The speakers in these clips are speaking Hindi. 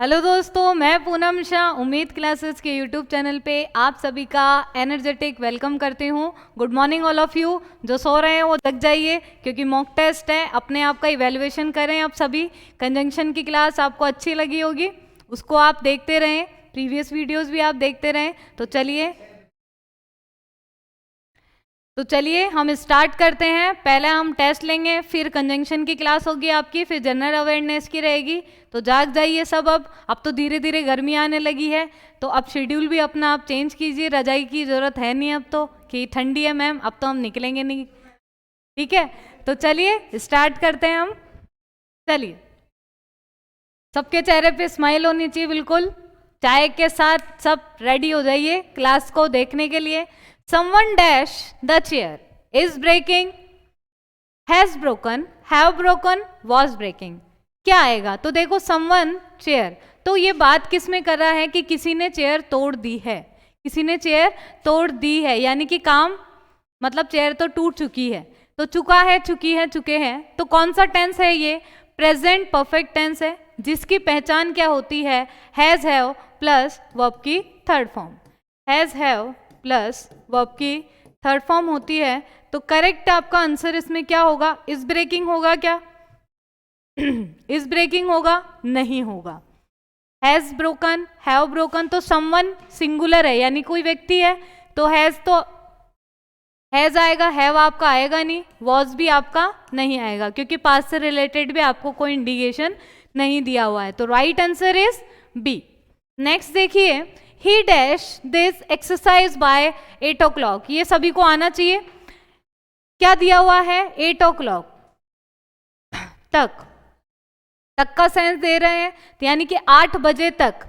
हेलो दोस्तों, मैं पूनम शाह उम्मीद क्लासेस के यूट्यूब चैनल पे आप सभी का एनर्जेटिक वेलकम करती हूँ। Good morning all of you. जो सो रहे हैं वो जग जाइए क्योंकि मॉक टेस्ट है, अपने आप का इवैल्यूएशन करें। आप सभी कंजंक्शन की क्लास आपको अच्छी लगी होगी, उसको आप देखते रहें, प्रीवियस वीडियोज़ भी आप देखते रहें। तो चलिए हम स्टार्ट करते हैं। पहले हम टेस्ट लेंगे, फिर कंजंक्शन की क्लास होगी आपकी, फिर जनरल अवेयरनेस की रहेगी। तो जाग जाइए सब। अब तो धीरे धीरे गर्मी आने लगी है, तो अब शेड्यूल भी अपना आप चेंज कीजिए। रजाई की ज़रूरत है नहीं अब तो, कि ठंडी है मैम, अब तो हम निकलेंगे नहीं। ठीक है, तो चलिए स्टार्ट करते हैं हम। चलिए, सबके चेहरे पे स्माइल होनी चाहिए बिल्कुल। चाय के साथ सब रेडी हो जाइए क्लास को देखने के लिए। Someone dash the chair is breaking, has broken, have broken, was breaking। क्या आएगा? तो देखो someone chair, तो ये बात किस में कर रहा है कि किसी ने चेयर तोड़ दी है। किसी ने चेयर तोड़ दी है यानी कि काम, मतलब चेयर तो टूट चुकी है। तो चुका है, चुकी है, चुके हैं। तो कौन सा टेंस है ये? प्रेजेंट परफेक्ट टेंस है, जिसकी पहचान क्या होती है? हैज हैव प्लस वर्ब की third form. Has have plus verb की थर्ड फॉर्म होती है। तो करेक्ट आपका आंसर इसमें क्या होगा? इज ब्रेकिंग होगा क्या? इज ब्रेकिंग होगा? नहीं होगा। हैज ब्रोकन, हैव ब्रोकन, तो समवन सिंगुलर है यानी कोई व्यक्ति है, तो हैज आएगा, हैव आपका आएगा नहीं, वॉज भी आपका नहीं आएगा क्योंकि पास्ट से रिलेटेड भी आपको कोई इंडिकेशन नहीं दिया हुआ है। तो right answer is B. Next देखिए, he dash this exercise by 8 o'clock। ये सभी को आना चाहिए। क्या दिया हुआ है? 8 o'clock तक का सेंस दे रहे हैं, तो यानी कि 8 बजे तक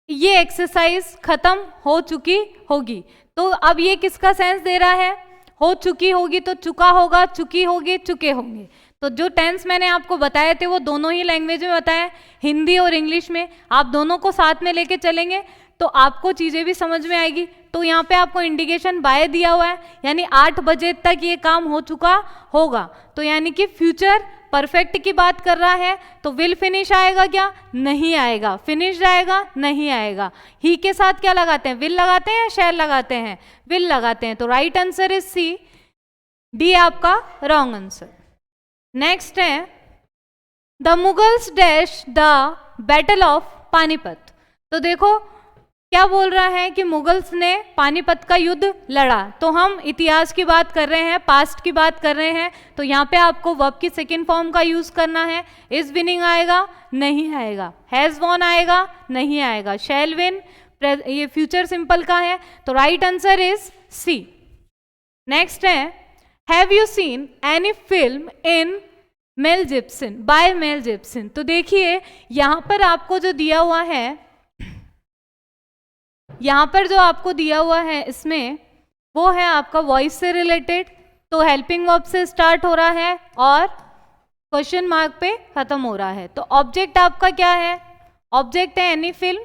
ये एक्सरसाइज खत्म हो चुकी होगी। तो अब ये किसका सेंस दे रहा है? हो चुकी होगी, तो चुका होगा, चुकी होगी, चुके होंगे। तो जो टेंस मैंने आपको बताए थे वो दोनों ही लैंग्वेज में बताए, हिंदी और इंग्लिश में। आप दोनों को साथ में लेके चलेंगे तो आपको चीजें भी समझ में आएगी। तो यहाँ पे आपको इंडिकेशन बाय दिया हुआ है, यानी 8 बजे तक ये काम हो चुका होगा। तो यानी कि फ्यूचर परफेक्ट की बात कर रहा है, तो विल फिनिश आएगा क्या? नहीं आएगा। फिनिश आएगा? नहीं आएगा। ही के साथ क्या लगाते हैं? विल लगाते हैं या शैल लगाते हैं? विल लगाते हैं। तो right answer is C, D आपका रॉन्ग आंसर। नेक्स्ट है, the Mughals dash the battle of Panipat. तो देखो क्या बोल रहा है कि मुगल्स ने पानीपत का युद्ध लड़ा। तो हम इतिहास की बात कर रहे हैं, पास्ट की बात कर रहे हैं। तो यहाँ पे आपको वर्ब की सेकंड फॉर्म का यूज करना है। इज विनिंग आएगा? नहीं आएगा। हैज वॉन आएगा? नहीं आएगा। शैल विन, ये फ्यूचर सिंपल का है। तो right answer is C. Next है, have you seen any film in Mel Gibson, by mail Gibson. तो देखिए यहाँ पर आपको जो दिया हुआ है, यहाँ पर जो आपको दिया हुआ है इसमें वो है आपका वॉइस से रिलेटेड। तो हेल्पिंग वर्ब से स्टार्ट हो रहा है और क्वेश्चन मार्क पे खत्म हो रहा है। तो ऑब्जेक्ट आपका क्या है? ऑब्जेक्ट है एनी फिल्म,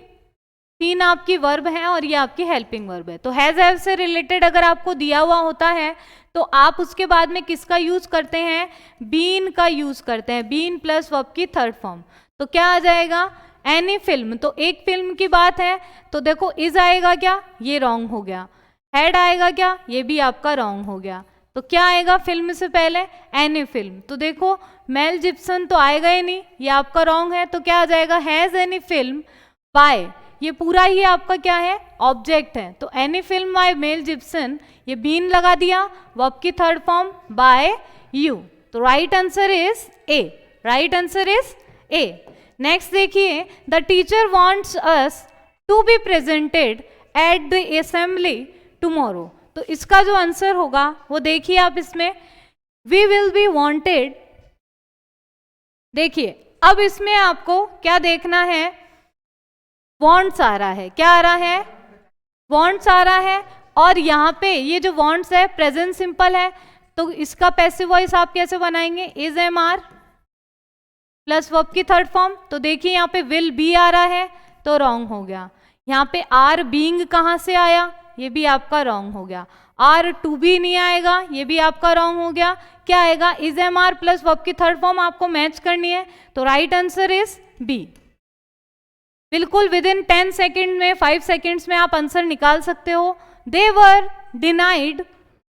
तीन आपकी वर्ब है और ये आपकी हेल्पिंग वर्ब है। तो हैज हैव से रिलेटेड अगर आपको दिया हुआ होता है तो आप उसके बाद में किसका यूज करते हैं? बीन का यूज करते हैं। बीन प्लस वर्ब की थर्ड फॉर्म। तो क्या आ जाएगा? एनी फिल्म, तो एक फिल्म की बात है। तो देखो इज आएगा क्या? ये रॉन्ग हो गया। हैड आएगा क्या? ये भी आपका रॉन्ग हो गया। तो क्या आएगा फिल्म से पहले? Any film. तो देखो मेल जिप्सन तो आएगा ही नहीं, ये आपका रॉन्ग है। तो क्या आ जाएगा? हैज एनी फिल्म बाय, ये पूरा ही आपका क्या है? ऑब्जेक्ट है। तो any film by mail Gipson, ये बीन लगा दिया, वर्ब की थर्ड फॉर्म बाय यू। तो right answer is A. Right answer is A. Next देखिए, the teacher wants us to be presented at the assembly tomorrow. तो इसका जो आंसर होगा वो देखिए आप इसमें, वी विल बी वॉन्टेड। देखिए अब इसमें आपको क्या देखना है? वॉन्ट्स आ रहा है। क्या आ रहा है? वॉन्ट्स आ रहा है। और यहाँ पे ये जो वॉन्ट्स है प्रेजेंट सिंपल है, तो इसका पैसिव वॉइस आप कैसे बनाएंगे? Is am are plus verb की थर्ड फॉर्म। तो देखिए यहाँ पे विल बी आ रहा है, तो रॉन्ग हो गया। यहाँ पे आर बीइंग कहाँ से आया? ये भी आपका रॉन्ग हो गया। आर टू बी नहीं आएगा, ये भी आपका रॉन्ग हो गया। क्या आएगा? Is am are plus verb की थर्ड फॉर्म आपको मैच करनी है। तो राइट आंसर इज बी। बिल्कुल विद इन 10 सेकेंड में, 5 सेकेंड्स में आप आंसर निकाल सकते हो। They were denied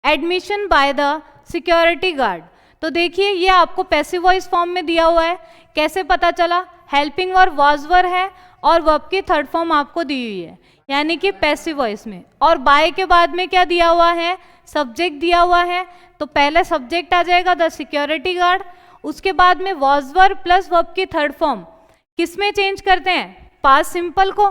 admission by the security guard. तो देखिए ये आपको पैसिव वॉइस फॉर्म में दिया हुआ है, कैसे पता चला? हेल्पिंग वर्ब वाज वर है और वर्ब की थर्ड फॉर्म आपको दी हुई है, यानी कि पैसिव वॉइस में। और बाय के बाद में क्या दिया हुआ है? सब्जेक्ट दिया हुआ है, तो पहले सब्जेक्ट आ जाएगा द सिक्योरिटी गार्ड, उसके बाद में वाज वर प्लस वर्ब की थर्ड फॉर्म किस में चेंज करते हैं? पास्ट सिंपल को।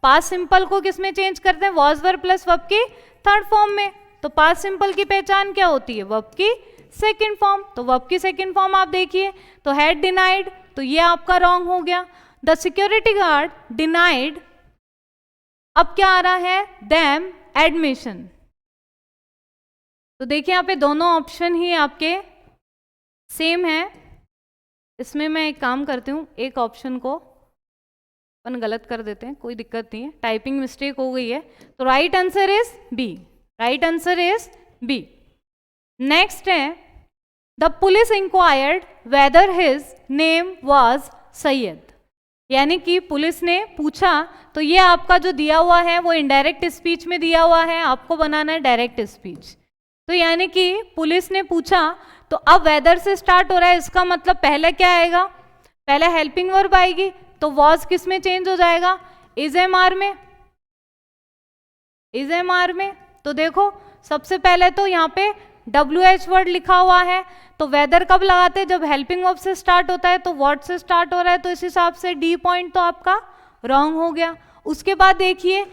पास्ट सिंपल को किस में चेंज करते हैं? वाज वर प्लस वर्ब की थर्ड फॉर्म में। तो पास्ट सिंपल की पहचान क्या होती है? वर्ब की सेकंड फॉर्म। तो वर्ब की सेकंड फॉर्म आप देखिए, तो हैड डिनाइड, तो ये आपका रॉन्ग हो गया। द सिक्योरिटी गार्ड डिनाइड, अब क्या आ रहा है? Them admission. तो देखिए यहाँ पे दोनों ऑप्शन ही आपके सेम है। इसमें मैं एक काम करती हूँ, एक ऑप्शन को अपन गलत कर देते हैं, कोई दिक्कत नहीं है, टाइपिंग मिस्टेक हो गई है। तो right answer is B, right answer is B. Next है the police inquired whether his name was Syed, यानी कि पुलिस ने पूछा। तो ये आपका जो दिया हुआ है वो इनडायरेक्ट स्पीच में दिया हुआ है, आपको बनाना है डायरेक्ट स्पीच। तो यानी कि पुलिस ने पूछा, तो अब वेदर से स्टार्ट हो रहा है, इसका मतलब पहले क्या आएगा? पहले हेल्पिंग वर्ब आएगी, तो वॉज किस में चेंज हो जाएगा? इज एम आर में, इज एम आर में। तो देखो सबसे पहले तो यहाँ पे WH वर्ड लिखा हुआ है, तो वेदर कब लगाते हैं? जब हेल्पिंग वर्ब से स्टार्ट होता है, तो व्हाट से स्टार्ट हो रहा है, तो इस हिसाब से डी पॉइंट तो आपका रॉन्ग हो गया। उसके बाद देखिए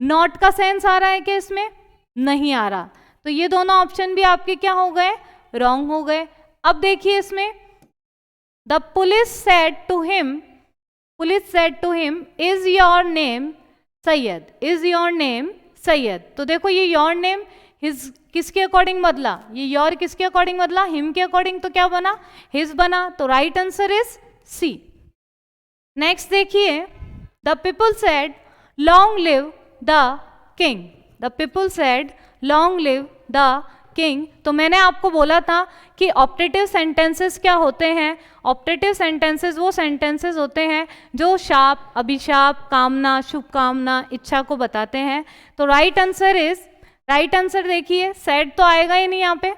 नॉट का सेंस आ रहा है कि इसमें नहीं आ रहा, तो ये दोनों ऑप्शन भी आपके क्या हो गए? रॉन्ग हो गए। अब देखिए इसमें the police said to him, police said to him is your name Syed, is your name Syed. तो देखो ये योर नेम हिज किसके अकॉर्डिंग बदला? ये योर किसके अकॉर्डिंग बदला? हिम के अकॉर्डिंग, तो क्या बना? हिज बना। तो right answer is C. Next देखिए the people said long live the king, the people said long live the king. तो मैंने आपको बोला था कि ऑप्टेटिव सेंटेंसेस क्या होते हैं? ऑप्टेटिव सेंटेंसेस वो सेंटेंसेस होते हैं जो शाप, अभिशाप, कामना, शुभकामना, इच्छा को बताते हैं। तो right answer is, right answer देखिए सेड तो आएगा ही नहीं यहाँ पे,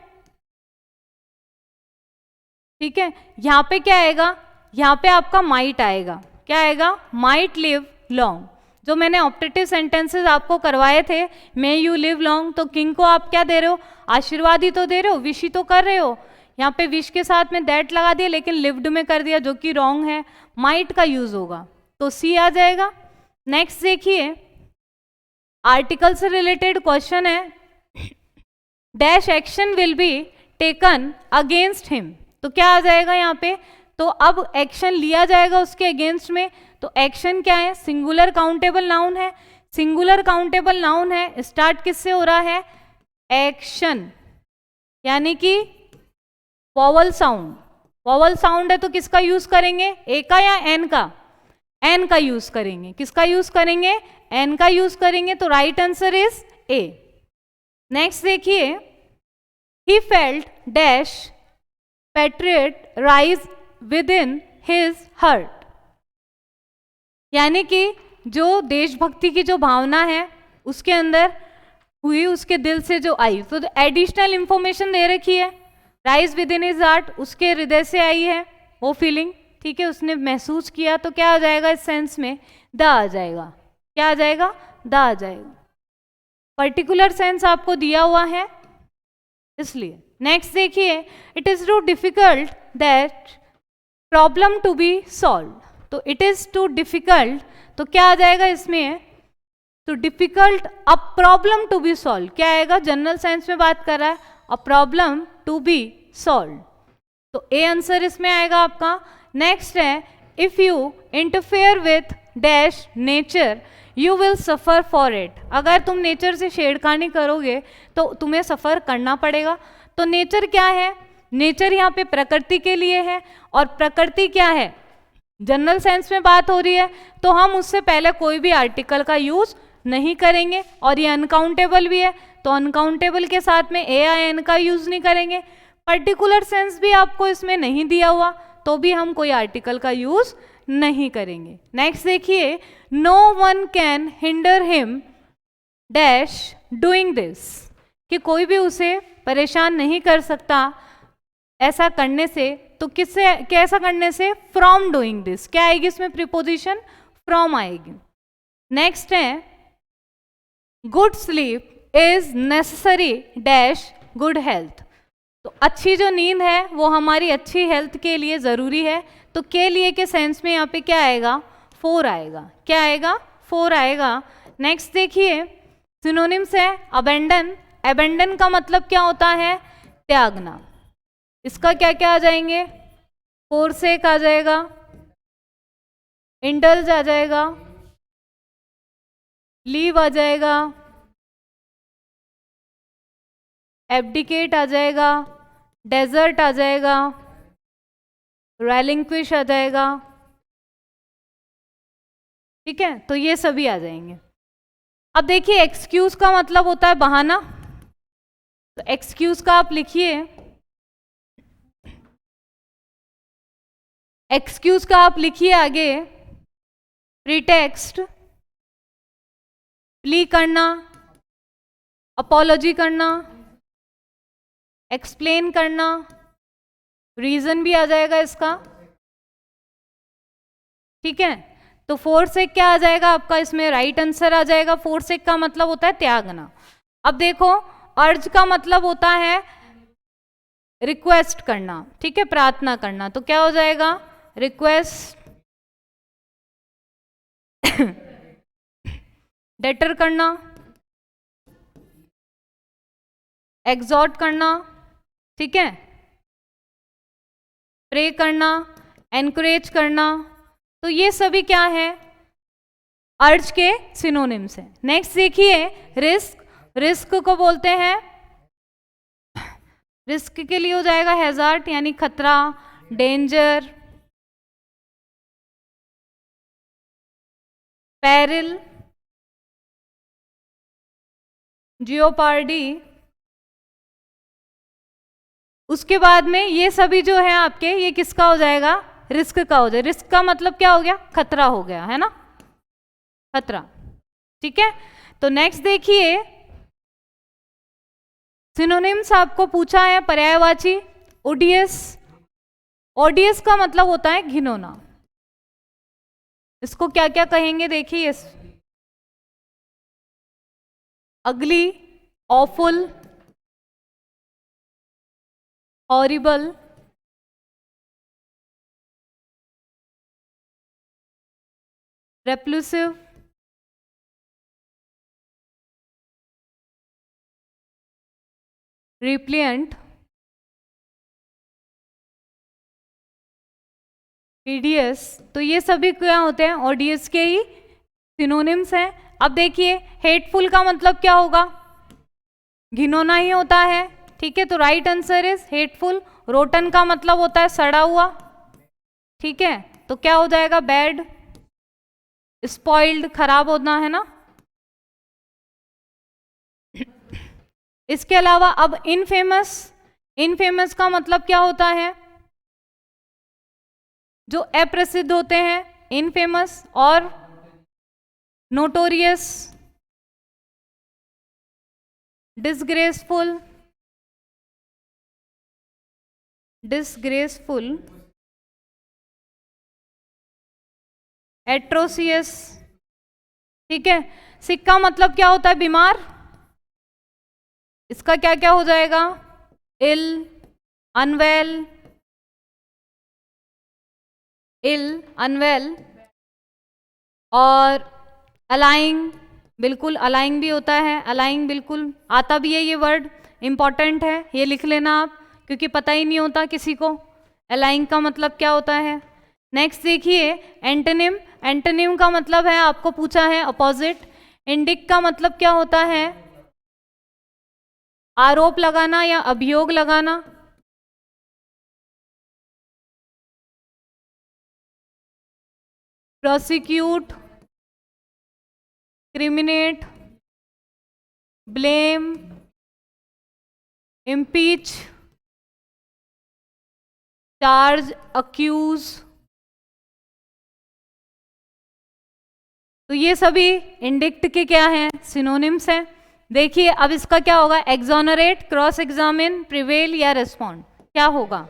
ठीक है। यहाँ पे क्या आएगा? यहाँ पे आपका माइट आएगा। क्या आएगा? Might live long. जो मैंने ऑप्टेटिव सेंटेंसेस आपको करवाए थे, मे यू लिव लॉन्ग, तो किंग को आप क्या दे रहे हो? आशीर्वाद ही तो दे रहे हो, विश ही तो कर रहे हो। यहाँ पे विश के साथ में दैट लगा दिया, लेकिन लिव्ड में कर दिया, जो कि रॉन्ग है। माइट का यूज होगा, तो सी आ जाएगा। नेक्स्ट देखिए आर्टिकल से रिलेटेड क्वेश्चन है, dash action will be taken against him. तो क्या आ जाएगा यहाँ पे? तो अब एक्शन लिया जाएगा उसके अगेंस्ट में। तो एक्शन क्या है? सिंगुलर काउंटेबल नाउन है, सिंगुलर काउंटेबल नाउन है, स्टार्ट किससे हो रहा है? एक्शन, यानी कि वॉवल साउंड, वॉवल साउंड है तो किसका यूज करेंगे? ए का या एन का? एन का यूज करेंगे। किसका यूज करेंगे? एन का यूज करेंगे। तो right answer is A. Next देखिए he felt dash patriot rise within his heart, यानी कि जो देशभक्ति की जो भावना है उसके अंदर हुई, उसके दिल से जो आई। तो एडिशनल इंफॉर्मेशन दे रखी है, rise within his heart, उसके हृदय से आई है वो फीलिंग, ठीक है, उसने महसूस किया। तो क्या आ जाएगा इस सेंस में? द आ जाएगा। क्या आ जाएगा? द आ जाएगा। पर्टिकुलर सेंस आपको दिया हुआ है इसलिए। नेक्स्ट देखिए it is too difficult that problem to be solve. तो इट इज टू डिफिकल्ट, तो क्या आ जाएगा इसमें? तो difficult a problem to be solve. क्या आएगा? जनरल सेंस में बात कर रहा है, a problem to be solve. तो ए आंसर इसमें आएगा आपका। नेक्स्ट है if you interfere with dash nature you will suffer for it. अगर तुम नेचर से छेड़खानी करोगे तो तुम्हें सफर करना पड़ेगा। तो नेचर क्या है? नेचर यहाँ पे प्रकृति के लिए है, और प्रकृति क्या है? जनरल सेंस में बात हो रही है, तो हम उससे पहले कोई भी आर्टिकल का यूज नहीं करेंगे। और ये अनकाउंटेबल भी है, तो अनकाउंटेबल के साथ में ए या एन का यूज नहीं करेंगे। पर्टिकुलर सेंस भी आपको इसमें नहीं दिया हुआ, तो भी हम कोई आर्टिकल का यूज नहीं करेंगे। नेक्स्ट देखिए, no one can hinder him dash doing this, कि कोई भी उसे परेशान नहीं कर सकता ऐसा करने से। तो किससे, कैसा करने से? From doing this. क्या आएगी इसमें? प्रीपोजिशन फ्रॉम आएगी। नेक्स्ट है, good sleep is necessary dash good health, तो अच्छी जो नींद है वो हमारी अच्छी हेल्थ के लिए ज़रूरी है। तो के लिए के सेंस में यहाँ पे क्या आएगा? फोर आएगा। क्या आएगा? फोर आएगा। नेक्स्ट देखिए, सिनोनिम्स है अबेंडन। अबेंडन का मतलब क्या होता है? त्यागना। इसका क्या क्या आ जाएंगे? फोरसेक आ जाएगा, इंडल्ज आ जाएगा, लीव आ जाएगा, एब्डिकेट आ जाएगा, डेजर्ट आ जाएगा, रेलिंक्विश आ जाएगा। ठीक है, तो ये सभी आ जाएंगे। अब देखिए, एक्सक्यूज का मतलब होता है बहाना। तो एक्सक्यूज का आप लिखिए, एक्सक्यूज का आप लिखिए आगे, प्रीटेक्स्ट, प्ली करना, अपॉलॉजी करना, एक्सप्लेन करना, रीजन भी आ जाएगा इसका। ठीक है, तो फोरसेक क्या आ जाएगा आपका इसमें? राइट आंसर आ जाएगा। फोरसेक का मतलब होता है त्यागना। अब देखो, अर्ज का मतलब होता है रिक्वेस्ट करना, ठीक है, प्रार्थना करना। तो क्या हो जाएगा? रिक्वेस्ट, डेटर करना, एग्जॉर्ट करना, ठीक है, प्रे करना, एनकरेज करना। तो ये सभी क्या है? अर्ज के सिनोनिम्स हैं। नेक्स्ट देखिए, रिस्क। रिस्क को बोलते हैं, रिस्क के लिए हो जाएगा हैजार्ड, यानी खतरा, डेंजर, पेरिल, जियोपार्डी। उसके बाद में ये सभी जो है आपके, ये किसका हो जाएगा? रिस्क का हो जाएगा। रिस्क का मतलब क्या हो गया? खतरा हो गया, है ना, खतरा। ठीक है, तो नेक्स्ट देखिए, सिनोनिम्स आपको पूछा है पर्यायवाची। ओडियस, ओडियस का मतलब होता है घिनौना। इसको क्या क्या कहेंगे देखिए, अगली, ऑफुल, हॉरिबल, रेप्लूसिव, रिप्लिएंट, ईडियस। तो ये सभी क्या होते हैं? ओडियस के ही सिनोनिम्स हैं। अब देखिए, हेटफुल का मतलब क्या होगा? घिनौना ही होता है। ठीक है, तो right answer is hateful. Rotten का मतलब होता है सड़ा हुआ। ठीक है, तो क्या हो जाएगा? बैड, स्पॉइल्ड, खराब होना, है ना। इसके अलावा अब इनफेमस। इनफेमस का मतलब क्या होता है? जो अप्रसिद्ध होते हैं, इनफेमस। और नोटोरियस, डिसग्रेसफुल, डिसग्रेसफुल, एट्रोसियस। ठीक है, सिक का मतलब क्या होता है? बीमार। इसका क्या क्या हो जाएगा? इल, अनवेल, इल, अनवेल, और अलाइंग। बिल्कुल अलाइंग भी होता है, अलाइंग बिल्कुल आता भी है, ये वर्ड इंपॉर्टेंट है, ये लिख लेना आप, क्योंकि पता ही नहीं होता किसी को अलाइंग का मतलब क्या होता है। नेक्स्ट देखिए, एंटोनिम। एंटोनिम का मतलब है, आपको पूछा है, अपोजिट। इंडिक का मतलब क्या होता है? आरोप लगाना या अभियोग लगाना। Prosecute, criminate, blame, impeach, charge, accuse, तो ये सभी इंडिक्ट के क्या हैं, सिनोनिम्स हैं। देखिए अब इसका क्या होगा, एक्सोनरेट, क्रॉस एग्जामिन, प्रिवेल या रेस्पॉन्ड, क्या होगा।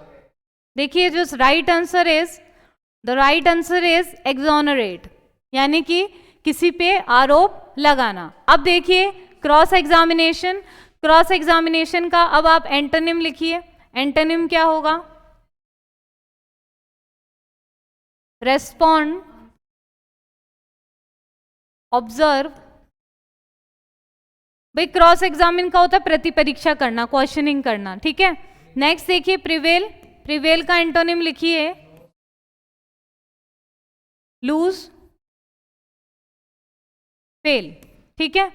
देखिए जो right answer is, the right answer is exonerate, यानी कि किसी पे आरोप लगाना। अब देखिए क्रॉस एग्जामिनेशन, क्रॉस एग्जामिनेशन का अब आप एंटोनिम लिखिए। एंटोनिम क्या होगा, रेस्पॉन्ड, ऑब्जर्व। भाई क्रॉस एग्जामिन का होता है प्रति परीक्षा करना, क्वेश्चनिंग करना, ठीक है। नेक्स्ट देखिए प्रिवेल, प्रिवेल का एंटोनिम लिखिए, लूज, फेल, ठीक है।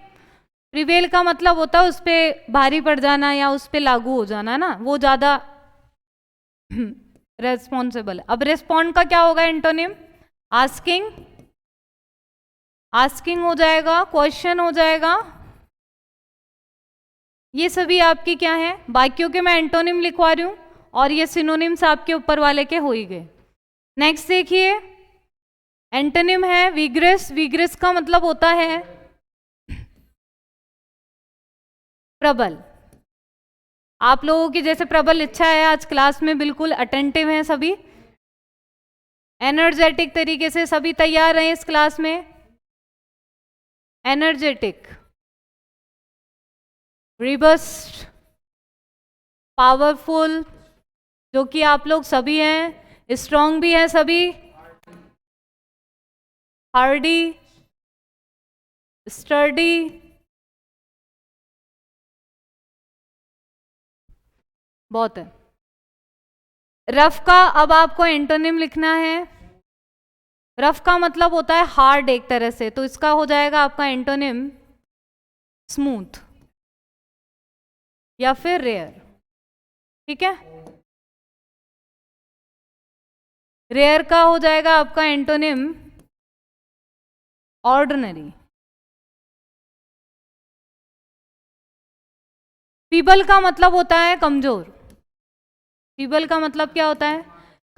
प्रिवेल का मतलब होता है उस पर भारी पड़ जाना या उस पर लागू हो जाना ना, वो ज्यादा रेस्पॉन्सिबल। अब रेस्पॉन्ड का क्या होगा एंटोनिम, आस्किंग, आस्किंग हो जाएगा, क्वेश्चन हो जाएगा। ये सभी आपकी क्या है, वाक्यों के मैं एंटोनिम लिखवा रही हूं और ये सिनोनिम्स आपके ऊपर वाले के हो ही गए। नेक्स्ट देखिए एंटोनिम है विग्रेस, विग्रेस का मतलब होता है प्रबल। आप लोगों की जैसे प्रबल इच्छा है आज क्लास में बिल्कुल अटेंटिव हैं सभी, एनर्जेटिक तरीके से सभी तैयार हैं इस क्लास में, एनर्जेटिक, रिबस्ट, पावरफुल, जो कि आप लोग सभी हैं, स्ट्रॉन्ग भी हैं सभी, हार्डी, स्टर्डी, बहुत है। रफ का अब आपको एंटोनिम लिखना है, रफ का मतलब होता है हार्ड एक तरह से, तो इसका हो जाएगा आपका एंटोनिम स्मूथ या फिर रेयर, ठीक है। रेयर का हो जाएगा आपका एंटोनिम ऑर्डिनरी। फीबल का मतलब होता है कमजोर, फीबल का मतलब क्या होता है,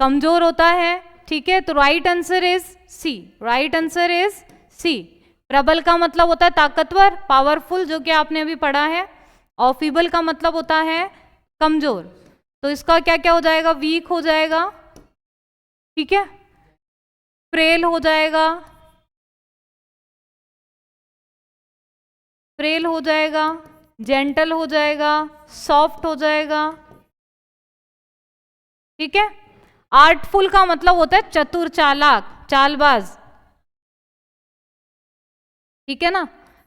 कमजोर होता है, ठीक है। तो right answer is C, right answer is C. प्रबल का मतलब होता है ताकतवर, पावरफुल, जो कि आपने अभी पढ़ा है, और फीबल का मतलब होता है कमजोर, तो इसका क्या क्या हो जाएगा, वीक हो जाएगा, ठीक है, फ्रेल हो जाएगा, फ्रेल हो जाएगा, जेंटल हो जाएगा, सॉफ्ट हो जाएगा, ठीक है। आर्टफुल का मतलब होता है चतुर, चालाक, चालबाज, ठीक है ना।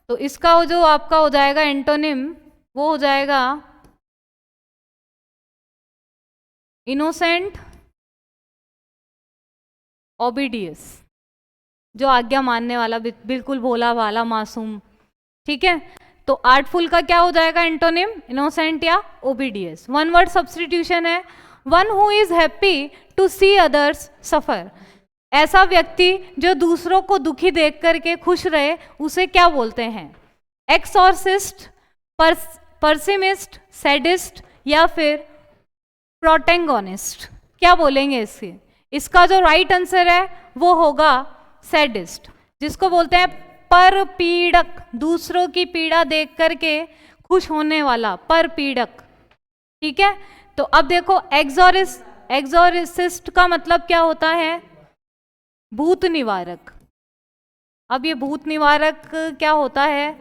तो इसका जो आपका हो जाएगा एंटोनिम वो हो जाएगा इनोसेंट, ओबीडियस, जो आज्ञा मानने वाला, बिल्कुल भोला भाला मासूम, ठीक है। तो आर्टफुल का क्या हो जाएगा एंटोनिम, इनोसेंट या ओबीडियस। वन वर्ड सब्स्टिट्यूशन है, one who is happy to see others suffer, ऐसा व्यक्ति जो दूसरों को दुखी देख करके खुश रहे उसे क्या बोलते हैं, एक्सॉर्सिस्ट, परसिमिस्ट, सैडिस्ट या फिर प्रोटेंगोनिस्ट, क्या बोलेंगे इसके। इसका जो राइट आंसर है वो होगा सैडिस्ट, जिसको बोलते हैं पर पीड़क, दूसरों की पीड़ा देख करके खुश होने वाला, पर पीड़क, ठीक है। तो अब देखो एक्सोर्सिस्ट का मतलब क्या होता है, भूत निवारक। अब ये भूत निवारक क्या होता है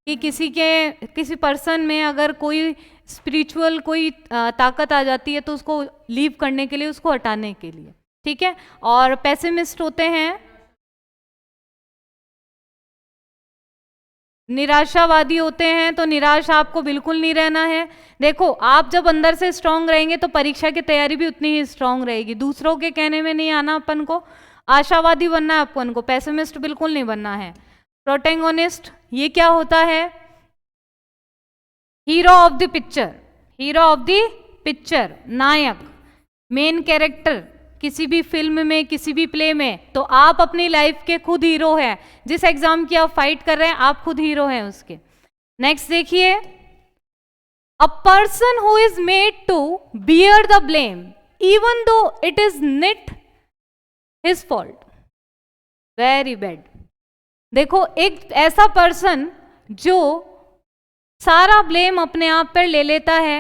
कि किसी पर्सन में अगर कोई स्पिरिचुअल कोई ताकत आ जाती है तो उसको लीव करने के लिए, उसको हटाने के लिए, ठीक है। और पेसिमिस्ट होते हैं निराशावादी होते हैं, तो निराश आपको बिल्कुल नहीं रहना है। देखो आप जब अंदर से स्ट्रांग रहेंगे तो परीक्षा की तैयारी भी उतनी ही स्ट्रांग रहेगी, दूसरों के कहने में नहीं आना अपन को, आशावादी बनना है अपन को, पेसिमिस्ट बिल्कुल नहीं बनना है। प्रोटेगोनिस्ट ये क्या होता है, hero of the picture, hero of the picture, नायक, मेन कैरेक्टर किसी भी फिल्म में, किसी भी प्ले में, तो आप अपनी लाइफ के खुद हीरो हैं, जिस एग्जाम की आप फाइट कर रहे हैं आप खुद हीरो हैं उसके। नेक्स्ट देखिए, a person who is made to bear the blame even though it is not his fault, very bad, देखो, एक ऐसा पर्सन जो सारा ब्लेम अपने आप पर ले लेता है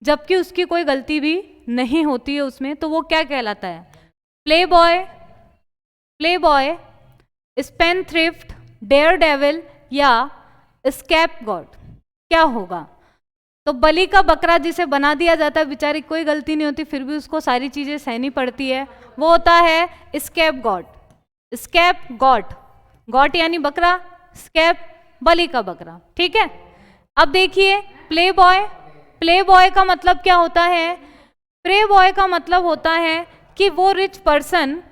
जबकि उसकी कोई गलती भी नहीं होती है उसमें, तो वो क्या कहलाता है? Playboy, playboy, spendthrift, daredevil या स्कैप गॉड, क्या होगा? तो बलि का बकरा जिसे बना दिया जाता है, बेचारी कोई गलती नहीं होती फिर भी उसको सारी चीजें सहनी पड़ती है, वो होता है स्कैप गॉड। स्कैप गॉड, गॉड यानी बकरा, स्कैप बलि का बकरा, ठीक है। अब देखिए प्ले बॉय, प्ले बॉय का मतलब क्या होता है? प्ले बॉय का मतलब होता है कि वो रिच पर्सन,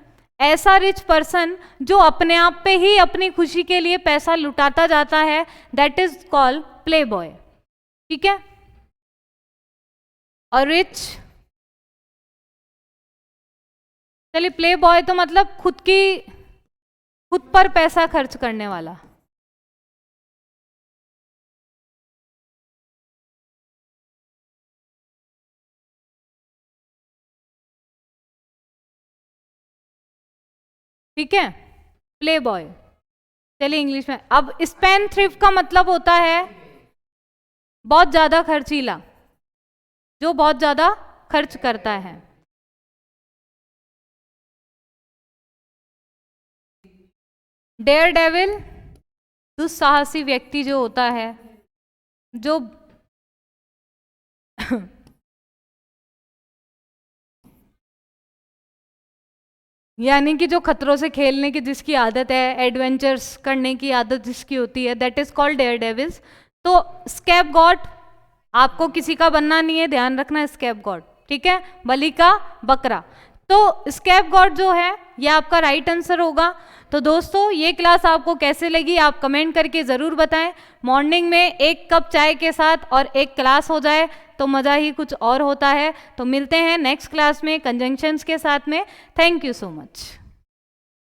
ऐसा रिच पर्सन जो अपने आप पे ही अपनी खुशी के लिए पैसा लुटाता जाता है, that is called play boy, ठीक है। और रिच, चलिए प्ले बॉय तो मतलब खुद पर पैसा खर्च करने वाला, ठीक है, प्ले बॉय। चलिए इंग्लिश में। अब स्पेनथ्रिफ्ट का मतलब होता है बहुत ज्यादा खर्चीला, जो बहुत ज्यादा खर्च करता है। डेयर डेविल, दुस्साहसी व्यक्ति जो होता है, जो यानी कि जो खतरों से खेलने की जिसकी आदत है, एडवेंचर्स करने की आदत जिसकी होती है, that is called daredevils. तो स्कैप गॉड, आपको किसी का बनना नहीं है, ध्यान रखना, स्कैप गॉड, ठीक है, बलि का बकरा। तो स्कैप गॉड जो है ये आपका राइट आंसर होगा। तो दोस्तों ये क्लास आपको कैसे लगी आप कमेंट करके ज़रूर बताएं। मॉर्निंग में एक कप चाय के साथ और एक क्लास हो जाए तो मज़ा ही कुछ और होता है। तो मिलते हैं नेक्स्ट क्लास में कंजंक्शंस के साथ में। Thank you so much.